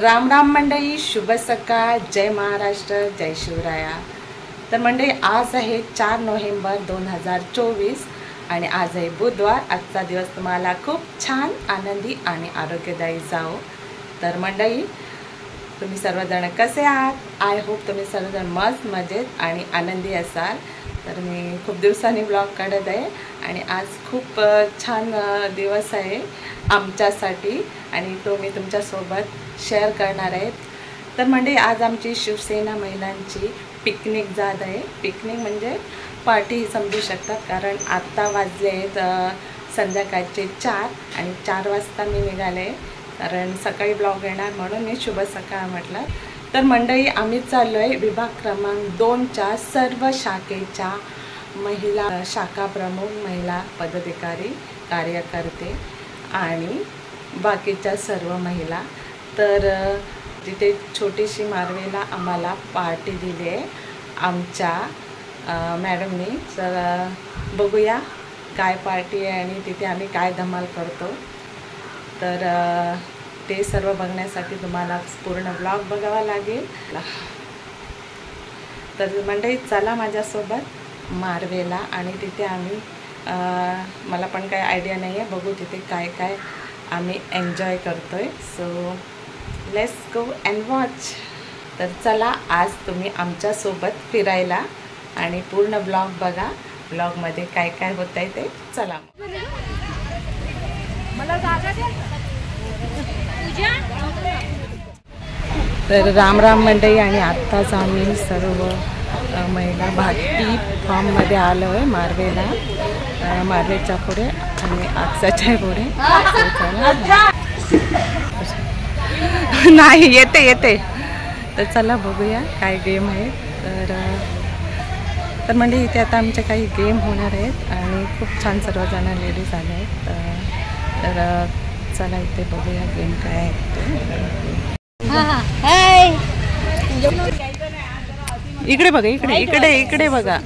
राम राम मंडळी, शुभ सकाळ, जय महाराष्ट्र, जय शिवराया। तर मंडळी आज आहे 4 नोव्हेंबर 2024 आणि आज आहे बुधवार। आजचा दिवस तुम्हाला खूप छान, आनंदी आणि आरोग्यदायी जाओ। तर मंडळी तुम्ही सर्वजण कसे आहात? आय होप तुम्ही सर्वजण मस्त मजेत आणि आनंदी असाल। तर मी खूप दिवसांनी ब्लॉग काढत आहे आणि आज खूप छान दिवस आहे आमच्यासाठी आणि तो मी तुमच्यासोबत शेअर करणार आहे। तर म्हणजे आज आमची शिवसेना महिलांची पिकनिक जात आहे। पिकनिक म्हणजे पार्टी समजू शकतात, कारण आत्ता वाजले आहेत संध्याकाळचे 4 आणि 4 वाजता मी निघाले, कारण सकाळी ब्लॉग येणार म्हणून मी शुभ सकाळ म्हटलं। तर मंडळी आम्ही चाललो आहे विभाग क्रमांक 2च्या सर्व शाखेच्या महिला शाखा प्रमुख, महिला पदाधिकारी, कार्यकर्ते आणि बाकीच्या सर्व महिला। तर तिथे छोटीशी मारवेला आम्हाला पार्टी दिली आहे आमच्या मॅडमनी। तर बघूया काय पार्टी आहे आणि तिथे आम्ही काय धमाल करतो। तर ते सर्व बघण्यासाठी तुम्हाला पूर्ण ब्लॉग बघावा लागेल। तर मंडळी चला माझ्यासोबत मारवेला आणि तिथे आम्ही मला पण काही आयडिया नाही आहे, बघू तिथे काय काय आम्ही एन्जॉय करतोय। So let's go and watch. तर चला आज तुम्ही आमच्यासोबत फिरायला आणि पूर्ण ब्लॉग बघा, ब्लॉगमध्ये काय काय होत आहे ते। चला मला जागा दे। तर राम राम मंडळी, आणि आत्ताच आम्ही सर्व महिला भारती फॉर्ममध्ये आलो आहे मारवेला, मारवेच्या पुढे आणि आक्षाच्या पुढे। नाही येते। तर चला बघूया काय गेम आहे। तर म्हणजे इथे आता आमचे काही गेम होणार आहेत आणि खूप छान सर्वजण लेडीज आले आहेत। तर चला इथे बघूया गेम काय आहे। इकडे बघा, इकडे बघा।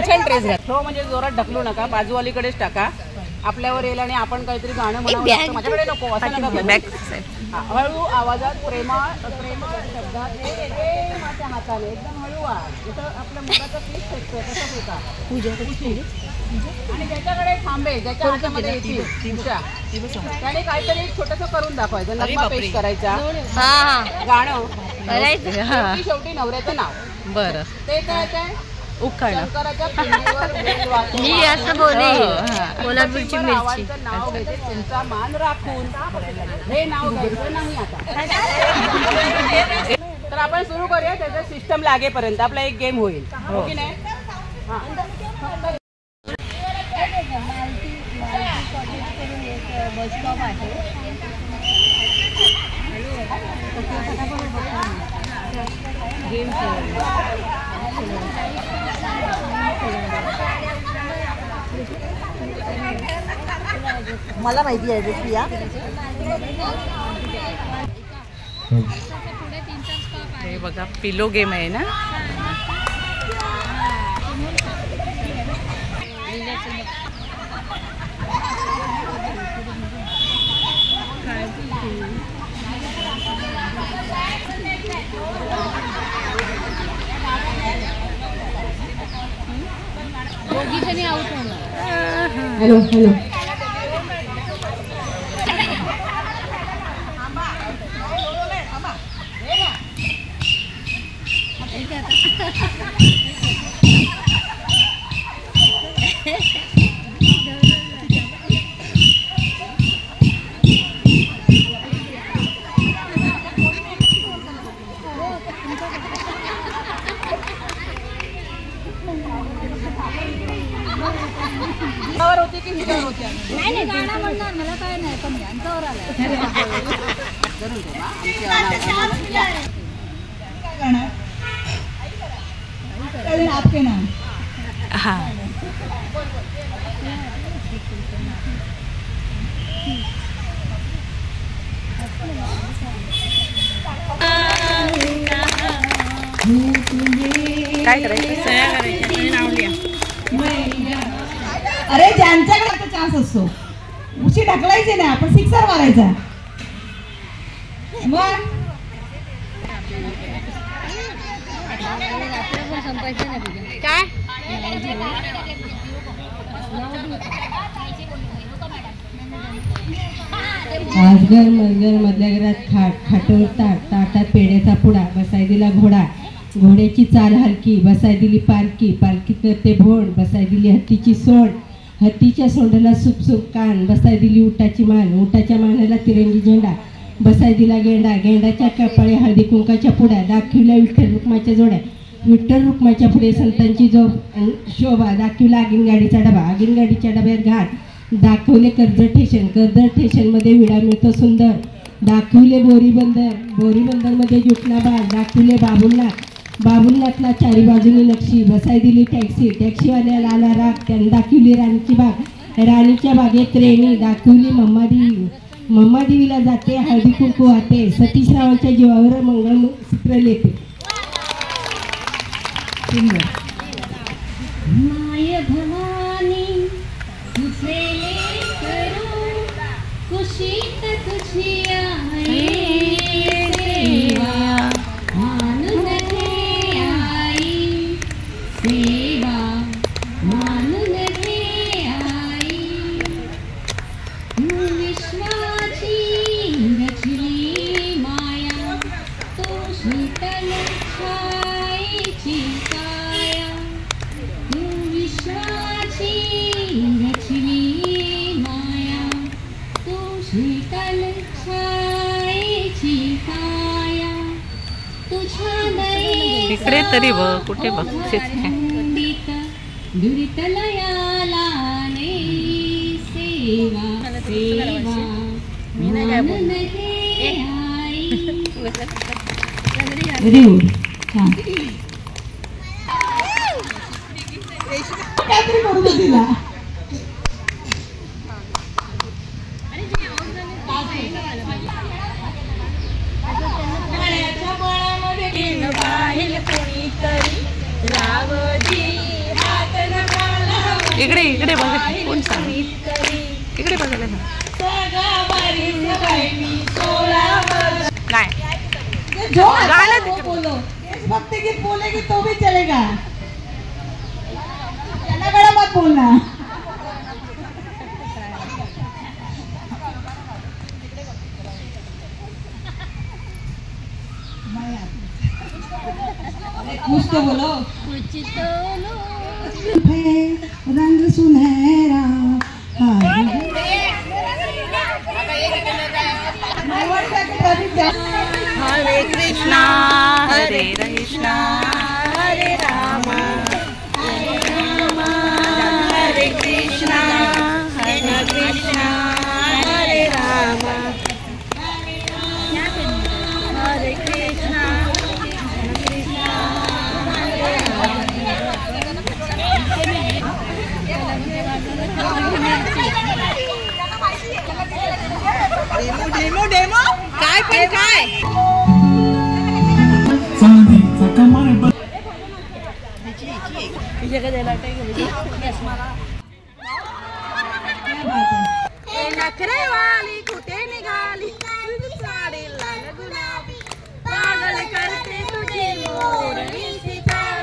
छान ड्रेस घ्या, थ्रो म्हणजे जोरात ढकलू नका, बाजूवालीकडेच टाका, आपल्यावर येईल आणि आपण काहीतरी गाणं म्हणावं। माझ्याकडे नको, असं नका, हळू आवाजात प्रेमळ शब्दात माझ्या हाताने एकदम हळू जसं आपल्या मुलाचा पीस फेकतोय तसं फेका। आणि ज्याच्याकडे थांबेल, ज्याच्या हातामध्ये येतील त्याने काहीतरी छोटंसं करून दाखवायचं, नगमा पेश करायचा, गाणं शेवटी नवऱ्याचं नाव। बरं, ते काय उखाणा मी असं बोले कोल्हापूरची मिरची नाव घेते, तुमचा मान राखून हे नाव घ्यायचं नाही आता। तर आपण सुरू करूया, त्याचं सिस्टम लागेपर्यंत आपला एक गेम होईल, हो की नाही? बस स्टॉप आहे, गेम मला माहिती आहे प्रिया। हे बघा पिलो गेम आहे ना। दोघीजणी आउट होणार। हॅलो होती की हिच्यावर होत्या? नाही गाणं म्हणणार, मला काय नाही, पण यांच्यावर आलं आपके नाम। हाँ काय करायचं? नाव लिहा। अरे ज्यांच्याकडे चान्स असतो उशी ढकलायची नाही, आपण सिक्सर मारायचा. मग काय आजगर मजगर मधल्या घरात खाट, खाटोर ताट, ताटात पेढ्याचा पुडा, बसाय दिला घोडा, घोड्याची चाल हलकी, बसाय दिली पालखी, पालखीत करते भोंड, बसाय दिली हत्तीची सोंड, हत्तीच्या सोंडाला सुपसुप कान, बसाय दिली उटाची मान, उटाच्या मानाला तिरंगी झेंडा, बसाय दिला गेंडा, गेंडाच्या कपाळी हळदी कुंकाच्या पुड्या, दाखविल्या विठ्ठल रुक्माच्या जोड्या, विठ्ठल रुक्माच्या पुढे संतांची शोभा, दाखविला आगीन गाडीचा डबा, आगीन गाडीच्या डब्यात घाट, दाखवले कर्जत स्टेशन, कर्जत स्टेशनमध्ये विडा मिळतो सुंदर, दाखविले बोरी बंदरमध्ये जुटना बाग, दाखविले बाबुलनाथ, बाबुलनाथला चारी बाजूनी नक्षी, बसाय दिली टॅक्सी, टॅक्सीवाल्याला आला राग, त्यांनी दाखविली राणीची बाग, राणीच्या बागेत रेणी, दाखविली म्मादेवी, म्मादेवीला जाते हळदी कुंकू वाहते, सतीशरावांच्या जीवावर मंगळसूत्र लेते. माय भवानी तुझे करू कुशीत तुझी आई सेवा, मानून घे आई सेवा, मानून घे आई. विश्वाची रचली माया तो शीतल छायेची काया, विश्वाची रचली माया तो शीतल छायेची काया, तुझ्या दयेचा इकडे तरी बघ, कुठे बघतेस दुरित लयाला ने सेवा सेवा, मानून घे आई. Very good. काहीतरी करू दे तिला. इकडे इकडे बघ, कोण सांग इकडे बघायला नाही जो गाना बोलो, देशभक्ति गीत बोलेगी तो भी चलेगा, चला बेटा मत बोलना. कुछ तो बोलो. कुछ तो लो रंग सुनहरा हरे कृष्णा हरे कृष्णा हरे राम हरे कृष्णा हरे कृष्णा हरे राम हरे कृष्णा डेमो डेमो काय पण काय नखरेवाली कुठे निघाली साडी लाल गुलाबी पागल करते तुझी मोरणी काळ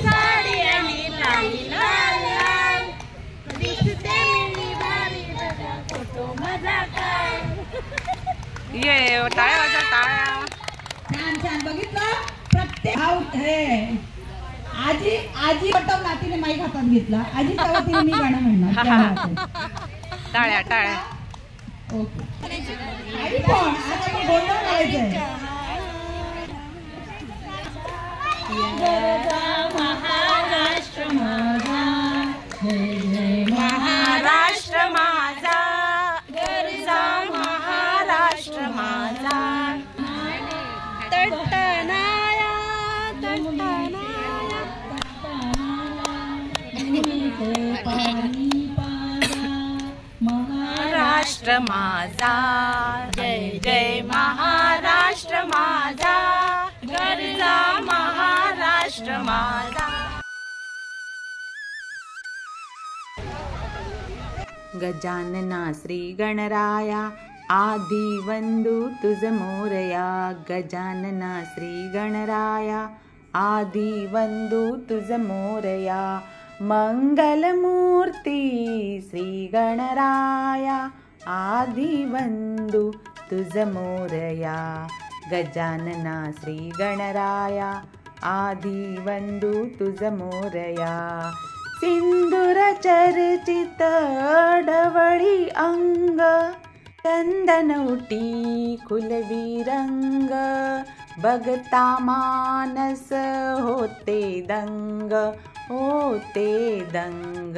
साडी आणि लाली लाल लाल दिसते मी भारी फोटो मजा काय ये टाळ्या वाजा टाळ्या. छान छान बघितलं. प्रत्येक हे आजी आजी पटव नातीने माईक हातात घेतला. आजी तेव्हा तिने मी गाणं म्हणणार. टाळ्या टाळ्या. ओके आणि पण आता मी गोंधळ करायचंय. महाराष्ट्र माझा, जय जय महाराष्ट्र माझा गरजा महाराष्ट्र माझा तटनाया तटनाया महाराष्ट्र माझा जय जय महाराष्ट्र माझा गरजा महाराष्ट्र माझा. गजानना श्री गणराया आदिवंदू तुझ मोरया. गजानना श्री गणराया आदिवंदू तुझ मोरया. मंगलमूर्ती श्री गणराया आदिवंदू तुझ मोरया. गजानना श्री गणराया आदिवंदू तुझ मोरया. सिंदूर चर्चित डवळी अंग चंदन उटी खुलवी रंग. बघता मानस होते दंग होते दंग.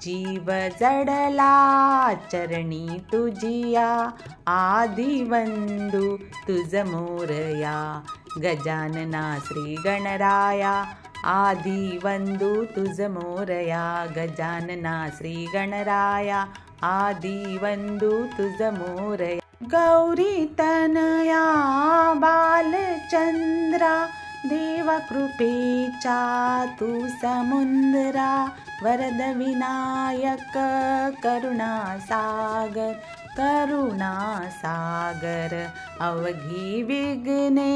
जीव जडला चरणी तुझिया आदिवंदू तुझ मोरया. गजानना श्री गणराया आदिवंदू तुझ मोरया. गजानना श्री गणराया आदिवंदू तुझ मोरया. गौरी तनया बालचंद्रा देवा कृपेचा तू समुद्रा. वरद विनायक करुणा सागर करुणा सागर. अवघी विघ्ने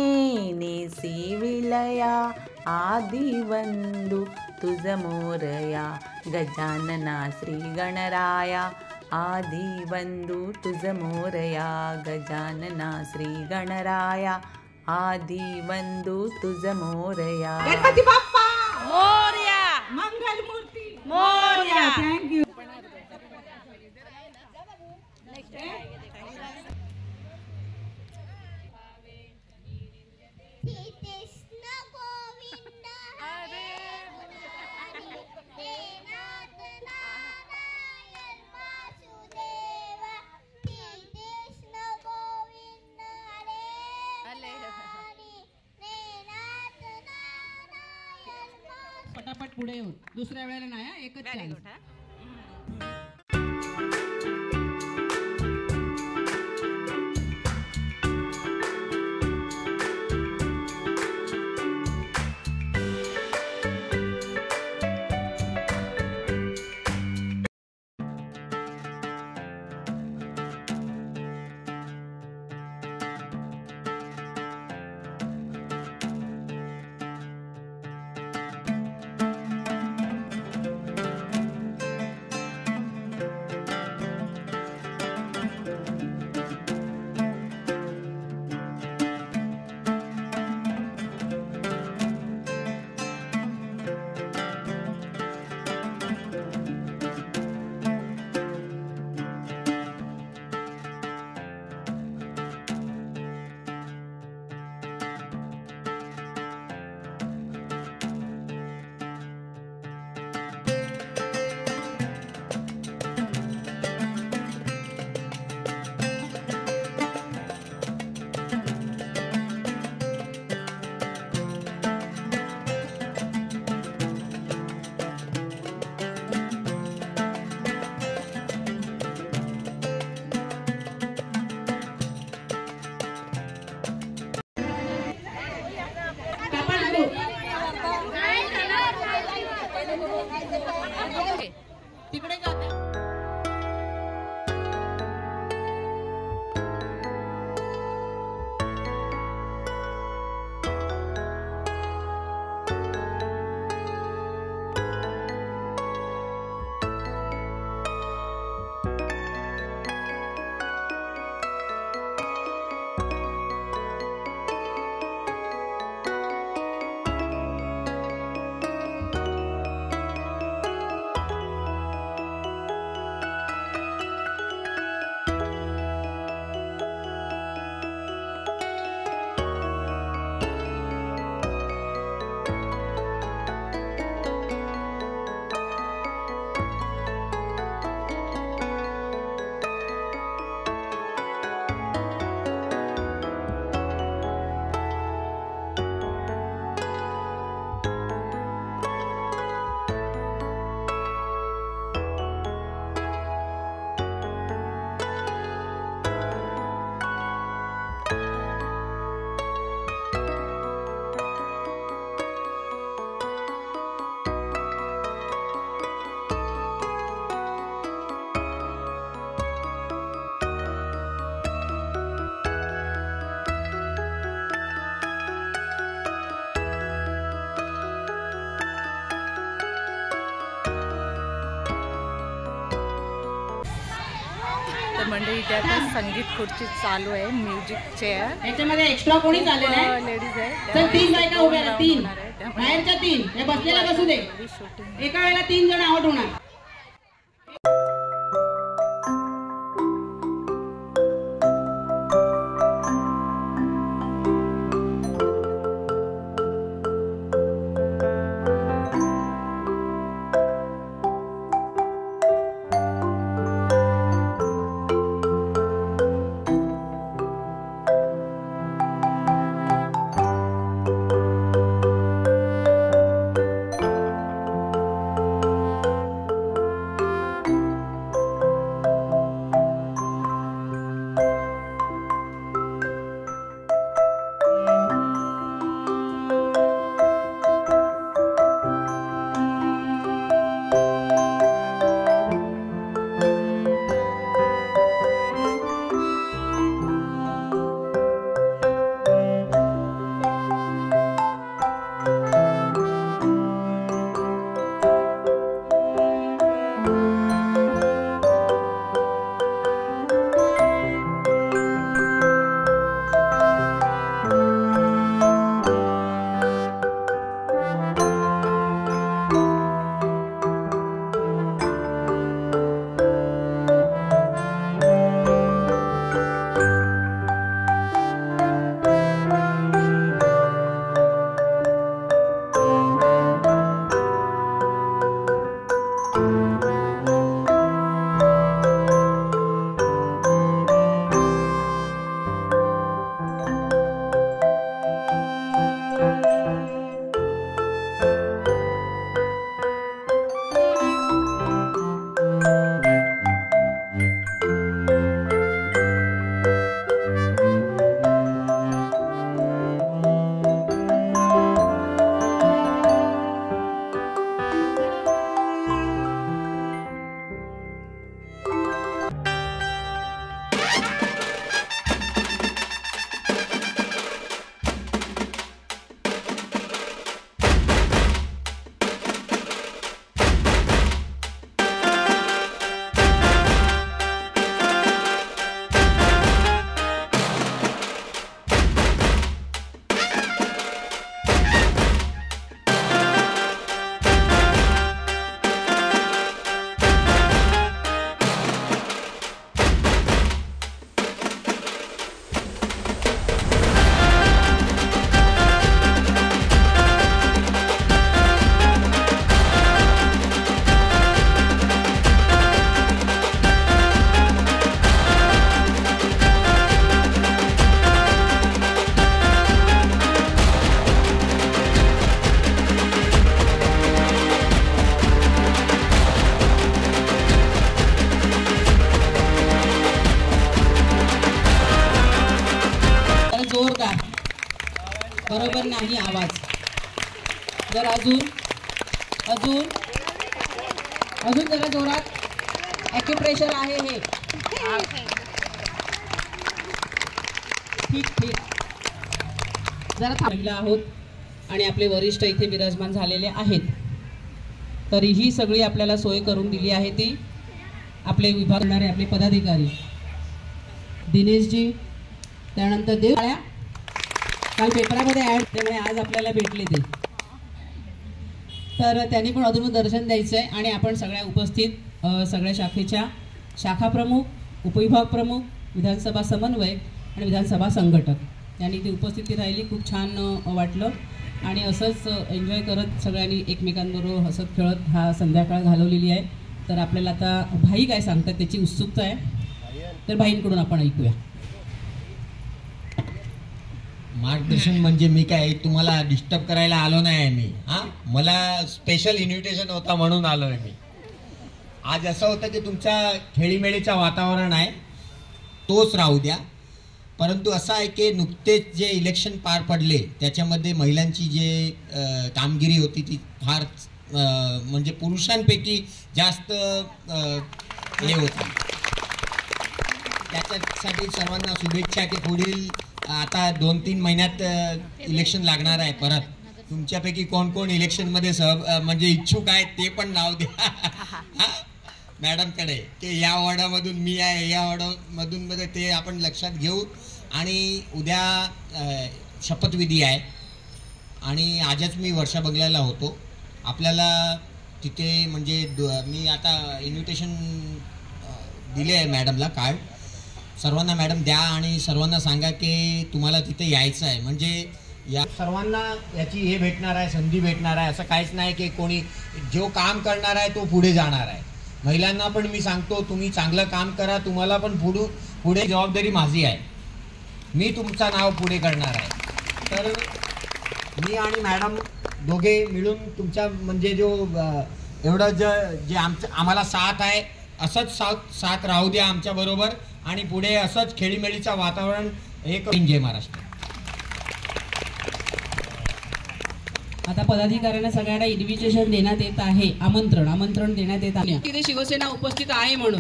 नेसी विलया आदिवंदू तुझ मोरया. गजानना श्री गणराया आदिवंदू तुझ मोरया. गजानना श्री गणराया आदिवंदू तुझ मोरया. गणपती बाप्पा मोरया. मंगलमूर्ती मोरया. थँक्यू. कृष्ण गोविंद हरे मुरारी. नाथ नारायण वासुदेव. कृष्ण गोविंद हरे मुरारी. नाथ नारायण वासुदेव. पटापट पुढे येऊन दुसऱ्या वेळेला नाही हा, एकच chance. तर मंडळी इथे आता संगीत खुर्ची चालू आहे, म्युझिक चेअर. याच्यामध्ये एक्स्ट्रा कोणी चाललेलं आहे? लेडीज आहे. तर 3 बायका उभ्या आहेत, 3 होणार आहे. त्यामुळे बाहेरच्या 3 हे बसलेल्या बसू दे. शूटिंग एका वेळेला 3 जण आउट होणार. बरोबर नाही आवाज. जर अजून अजून अजून जरा जोरात. ॲक्युप्रेशर आहे हे. ठीक ठीक. जरा थांबला आहोत आणि आपले वरिष्ठ इथे विराजमान झालेले आहेत. तरी ही सगळी आपल्याला सोय करून दिली आहे ती आपले विभागणारे आपले पदाधिकारी दिनेशजी, त्यानंतर देव काल पेपरामध्ये ॲड त्यामुळे आज आपल्याला भेटले ते. तर त्यांनी पण अधून दर्शन द्यायचं आहे आणि आपण सगळ्या उपस्थित सगळ्या शाखेच्या शाखा प्रमुख, उपविभाग प्रमुख, विधानसभा समन्वय आणि विधानसभा संघटक यांनी ती उपस्थिती राहिली. खूप छान वाटलं आणि असंच एन्जॉय करत सगळ्यांनी एकमेकांबरोबर हसत खेळत हा संध्याकाळ घालवलेली आहे. तर आपल्याला आता भाई काय सांगतात त्याची उत्सुकता आहे, तर भाईंकडून आपण ऐकूया. मार्गदर्शन म्हणजे मी काय तुम्हाला डिस्टर्ब करायला आलो नाही आहे मी. मला स्पेशल इन्व्हिटेशन होता म्हणून आलो आहे मी. आज असं होतं की तुमच्या खेळीमेळीचं वातावरण आहे तोच राहू द्या, परंतु असं आहे की नुकतेच जे इलेक्शन पार पडले त्याच्यामध्ये महिलांची जे कामगिरी होती ती फार म्हणजे पुरुषांपैकी जास्त हे होती. त्याच्यासाठी सर्वांना शुभेच्छा की पुढील आता 2-3 महिन्यात इलेक्शन लागणार आहे परत. तुमच्यापैकी कोण कोण इलेक्शनमध्ये म्हणजे इच्छुक आहेत ते पण नाव द्या. मॅडमकडे की या वॉर्डामधून मी आहे, या वॉर्डामधून मध्ये ते आपण लक्षात घेऊ. आणि उद्या शपथविधी आहे आणि आजच मी वर्षा बंगल्याला होतो. आपल्याला तिथे म्हणजे मी आता इन्व्हिटेशन दिले आहे मॅडमला कार्ड. सर्वांना मॅडम द्या आणि सर्वांना सांगा की तुम्हाला तिथे यायचं आहे. म्हणजे या सर्वांना याची हे भेटणार आहे, संधी भेटणार आहे. असं काहीच नाही की कोणी जो काम करणार आहे तो पुढे जाणार आहे. महिलांना पण मी सांगतो तुम्ही चांगलं काम करा, तुम्हाला पण पुढे जबाबदारी माझी आहे. मी तुमचं नाव पुढे करणार आहे. तर मी आणि मॅडम दोघे मिळून तुमच्या म्हणजे जो एवढं जे आम्हाला साथ आहे असंच साथ राहू द्या आमच्याबरोबर आणि पुढे असंच खेळीमेळीचं वातावरण एक. जय महाराष्ट्र. आता पदाधिकाऱ्यांना सगळ्यांना इन्व्हिटेशन देण्यात येत आहे. आमंत्रण देण्यात येत आहे. तिथे शिवसेना उपस्थित आहे म्हणून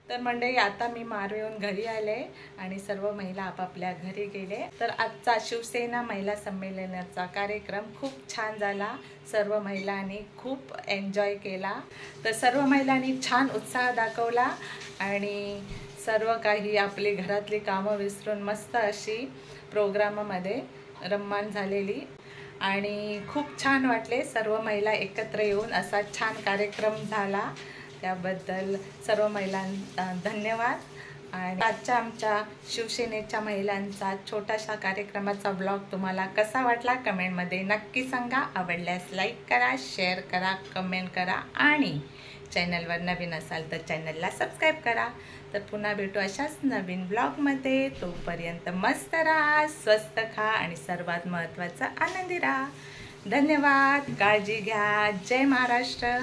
तर मंडळी आता मी मारू येऊन घरी आले आणि सर्व महिला आपापल्या घरी गेले. तर आजचा शिवसेना महिला संमेलनाचा कार्यक्रम खूप छान झाला. सर्व महिलांनी खूप एन्जॉय केला. तर सर्व महिलांनी छान उत्साह दाखवला आणि सर्व काही आपली घरातली कामं विसरून मस्त अशी प्रोग्रामामध्ये रम्मान झालेली आणि खूप छान वाटले. सर्व महिला एकत्र येऊन असा छान कार्यक्रम झाला. त्याबद्दल सर्व महिलांना धन्यवाद. आणि आजच्या आमच्या शिवसेनेच्या महिलांचा छोटासा कार्यक्रमाचा ब्लॉग तुम्हाला कसा वाटला कमेंटमध्ये नक्की सांगा. आवडल्यास लाईक करा, शेअर करा, कमेंट करा आणि चॅनलवर नवीन असाल तर चॅनलला सबस्क्राईब करा. तर पुन्हा भेटू अशाच नवीन ब्लॉगमध्ये. तोपर्यंत मस्त राहा, स्वस्त खा आणि सर्वात महत्त्वाचं आनंदी राहा. धन्यवाद. काळजी घ्या. जय महाराष्ट्र.